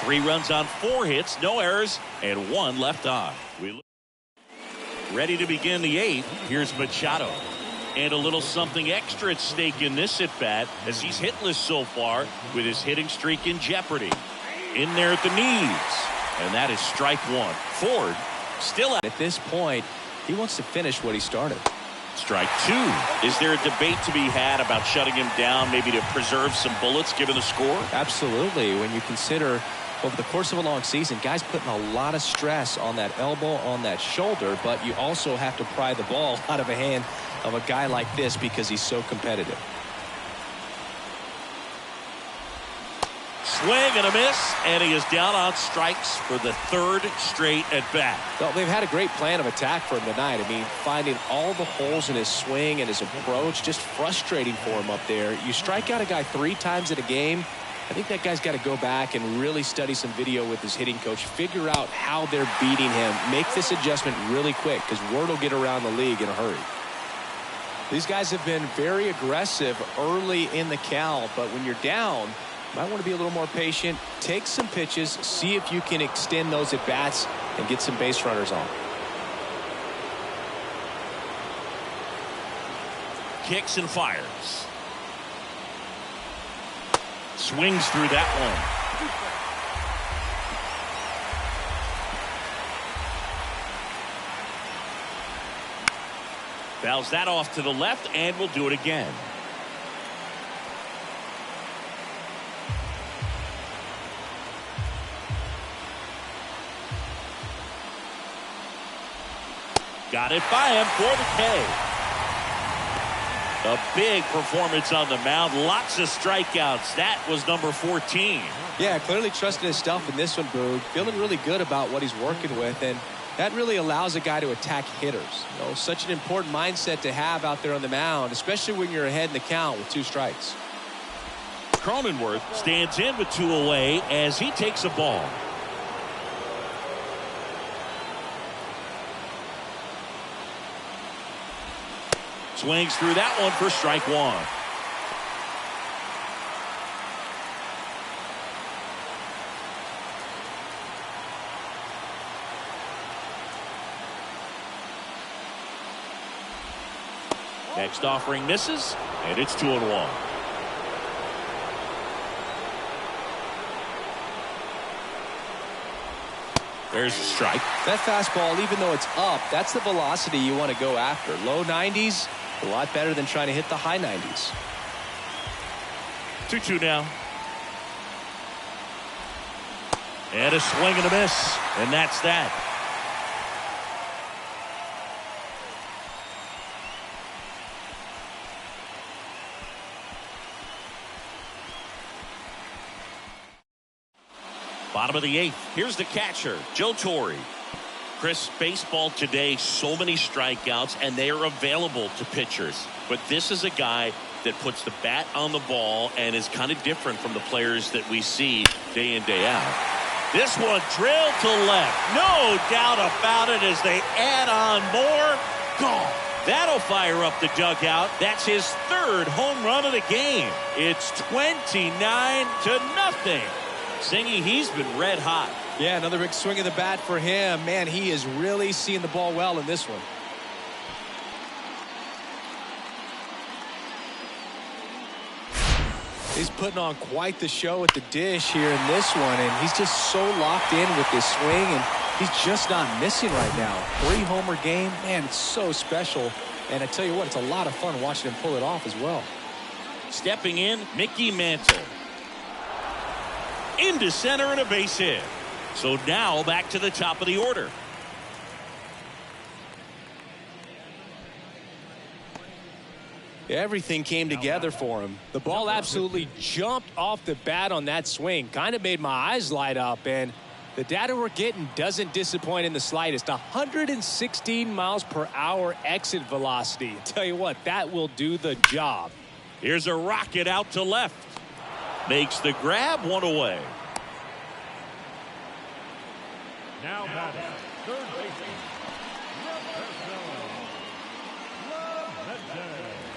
3 runs on 4 hits, no errors, and 1 left on. Ready to begin the 8th. Here's Machado. And a little something extra at stake in this at-bat as he's hitless so far with his hitting streak in jeopardy. In there at the knees. And that is strike one. Ford still At this point, he wants to finish what he started. Strike two. Is there a debate to be had about shutting him down, maybe to preserve some bullets given the score? Absolutely. When you consider over the course of a long season, guys putting a lot of stress on that elbow, on that shoulder, but you also have to pry the ball out of a hand of a guy like this because he's so competitive. Swing and a miss, and he is down on strikes for the third straight at bat. Well, they've had a great plan of attack for him tonight. I mean, finding all the holes in his swing and his approach, just frustrating for him up there. You strike out a guy 3 times in a game, I think that guy's got to go back and really study some video with his hitting coach, figure out how they're beating him, make this adjustment really quick because word will get around the league in a hurry. These guys have been very aggressive early in the count, but when you're down, you might want to be a little more patient, take some pitches, see if you can extend those at bats and get some base runners on. Kicks and fires. Swings through that one. Fouls that off to the left and will do it again. Got it by him for the K. A big performance on the mound. Lots of strikeouts. That was number 14. Yeah, clearly trusting his stuff in this one, Boog. Feeling really good about what he's working with, and that really allows a guy to attack hitters. You know, such an important mindset to have out there on the mound, especially when you're ahead in the count with 2 strikes. Cronenworth stands in with 2 away as he takes a ball. Swings through that one for strike one. Next offering misses, and it's 2-1. There's a strike. That fastball, even though it's up, that's the velocity you want to go after. Low 90s, a lot better than trying to hit the high 90s. 2-2 now. And a swing and a miss, and that's that. Bottom of the 8th. Here's the catcher, Joe Torre. Chris, baseball today, so many strikeouts, and they are available to pitchers. But this is a guy that puts the bat on the ball and is kind of different from the players that we see day in, day out. This one drilled to left. No doubt about it as they add on more. Gone. That'll fire up the dugout. That's his 3rd home run of the game. It's 29-0. Singy, he's been red hot. Yeah, another big swing of the bat for him. Man, he is really seeing the ball well in this one. He's putting on quite the show at the dish here in this one, and he's just so locked in with this swing, and he's just not missing right now. 3-homer game, man, it's so special. And I tell you what, it's a lot of fun watching him pull it off as well. Stepping in, Mickey Mantle. Into center and a base hit. So now back to the top of the order. Everything came together for him. The ball absolutely jumped off the bat on that swing. Kind of made my eyes light up, and the data we're getting doesn't disappoint in the slightest. 116 miles per hour exit velocity. I tell you what, that will do the job. Here's a rocket out to left. Makes the grab, 1 away. Now batting, third baseman.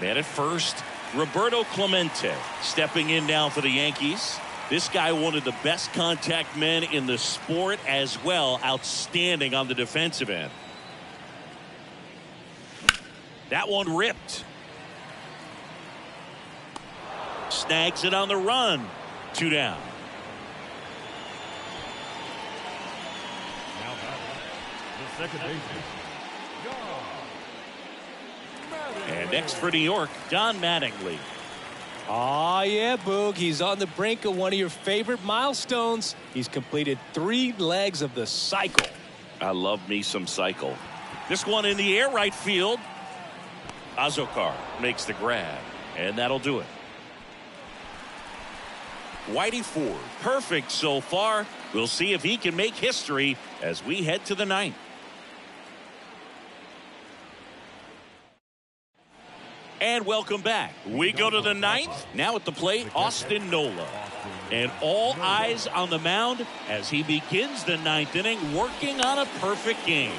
Man at first, Roberto Clemente stepping in now for the Yankees. This guy, one of the best contact men in the sport as well. Outstanding on the defensive end. That one ripped. snags it on the run. 2 down. Now batting, the second baseman, And next for New York, Don Mattingly. Oh, yeah, Boog. He's on the brink of one of your favorite milestones. He's completed 3 legs of the cycle. I love me some cycle. This one in the air right field. Azokar makes the grab, and that'll do it. Whitey Ford, perfect so far. We'll see if he can make history as we head to the 9th. And welcome back. We go to the 9th. Now at the plate, Austin Nola. And all eyes on the mound as he begins the 9th inning, working on a perfect game.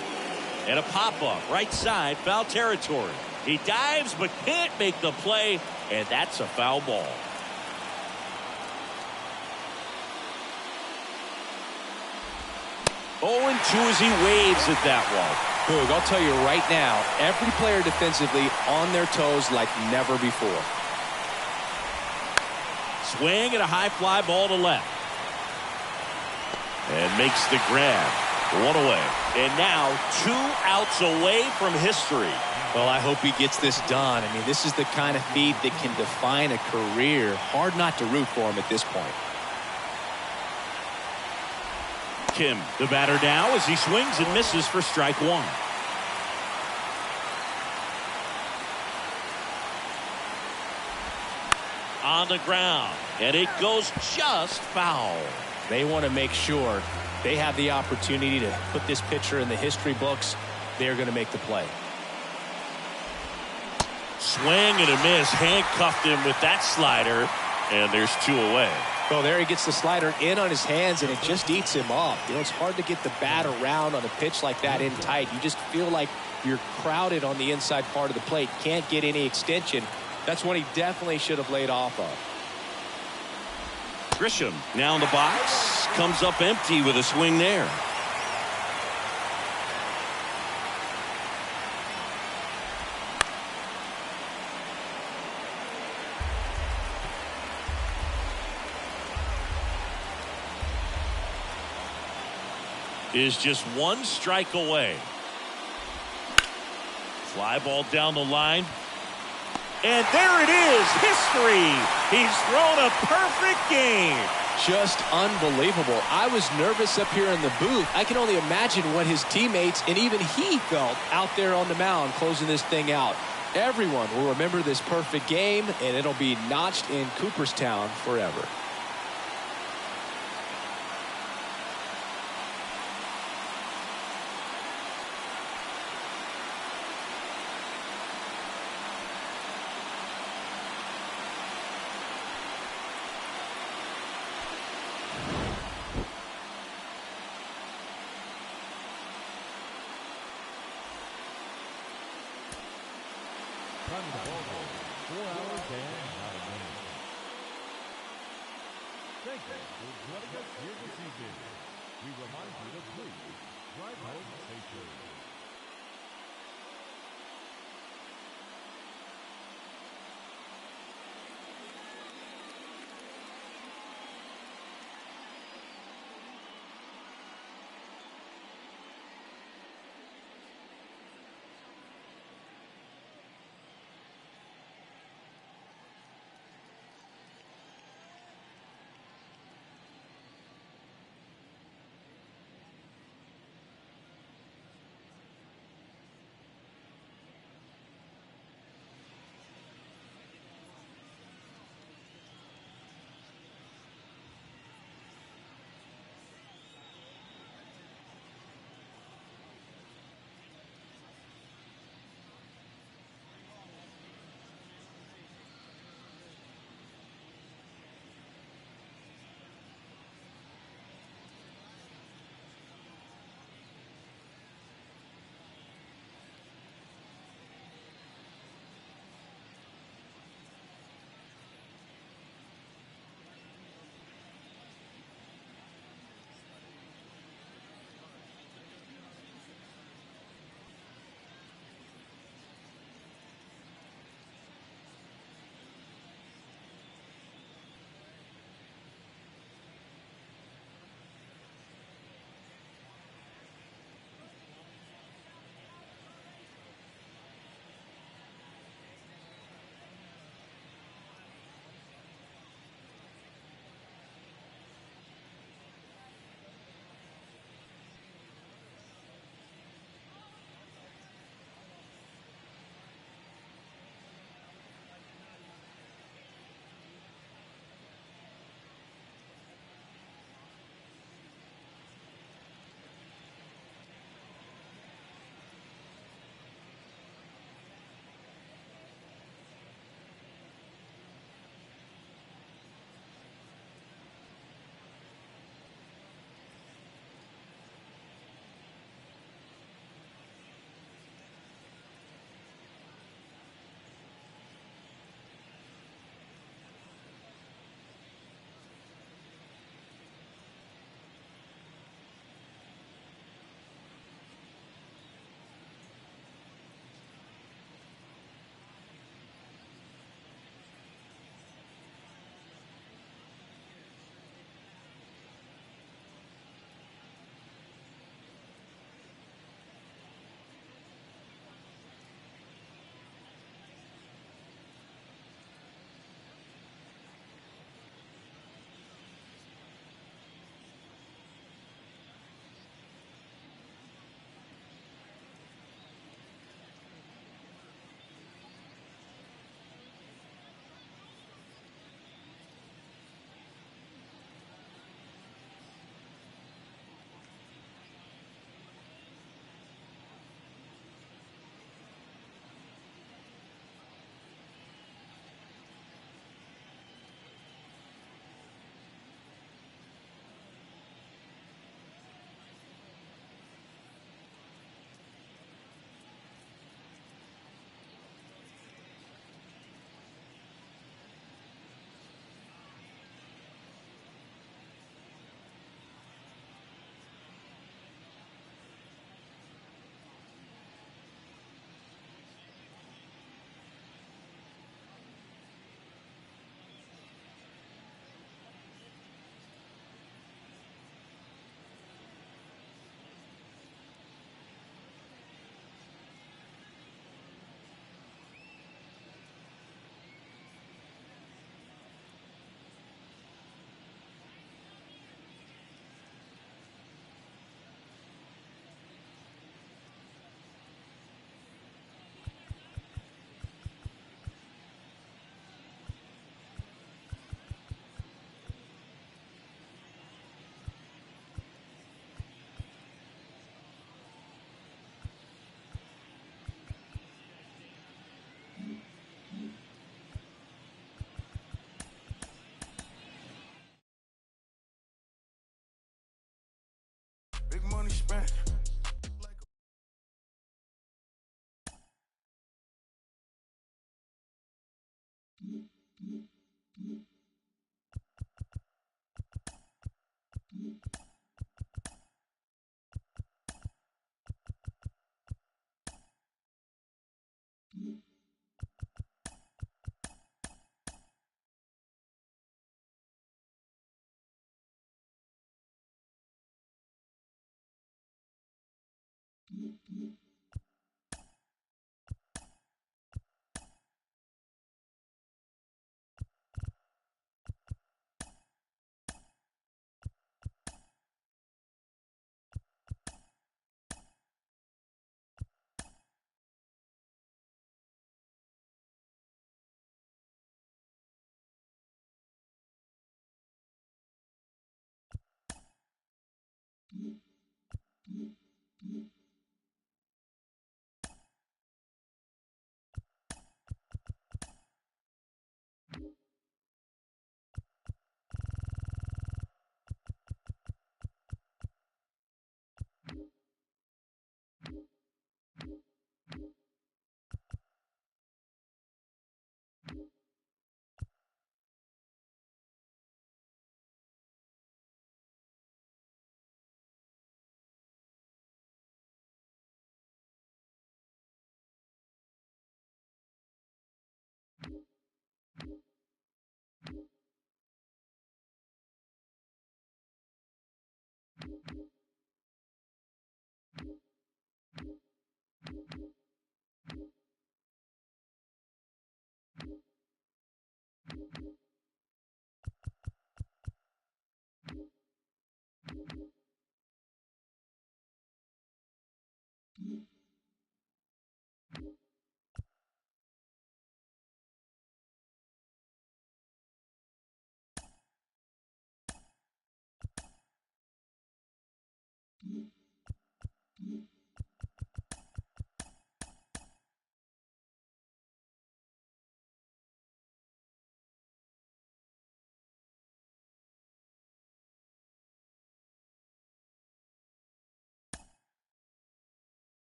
And a pop-up, right side, foul territory. He dives but can't make the play, and that's a foul ball. Oh, and 2 as he waves at that one. Boog, I'll tell you right now, every player defensively on their toes like never before. Swing and a high fly ball to left. And makes the grab. 1 away. And now 2 outs away from history. Well, I hope he gets this done. I mean, this is the kind of feat that can define a career. Hard not to root for him at this point. Kim, the batter now as he swings and misses for strike 1. On the ground, and it goes just foul. They want to make sure they have the opportunity to put this pitcher in the history books. They're going to make the play. Swing and a miss, handcuffed him with that slider, and there's 2 away. Well, there he gets the slider in on his hands, and it just eats him up. You know, it's hard to get the bat around on a pitch like that in tight. You just feel like you're crowded on the inside part of the plate. Can't get any extension. That's one he definitely should have laid off of. Grisham now in the box. Comes up empty with a swing there. Is just 1 strike away. Fly ball down the line. And there it is, history. He's thrown a perfect game. Just unbelievable. I was nervous up here in the booth. I can only imagine what his teammates and even he felt out there on the mound closing this thing out. Everyone will remember this perfect game, and it'll be notched in Cooperstown forever. time of the ball game, 4 hours and 9 minutes. Thank you for joining us here this evening. We remind you to please drive home safely. money spent.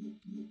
Mm-hmm.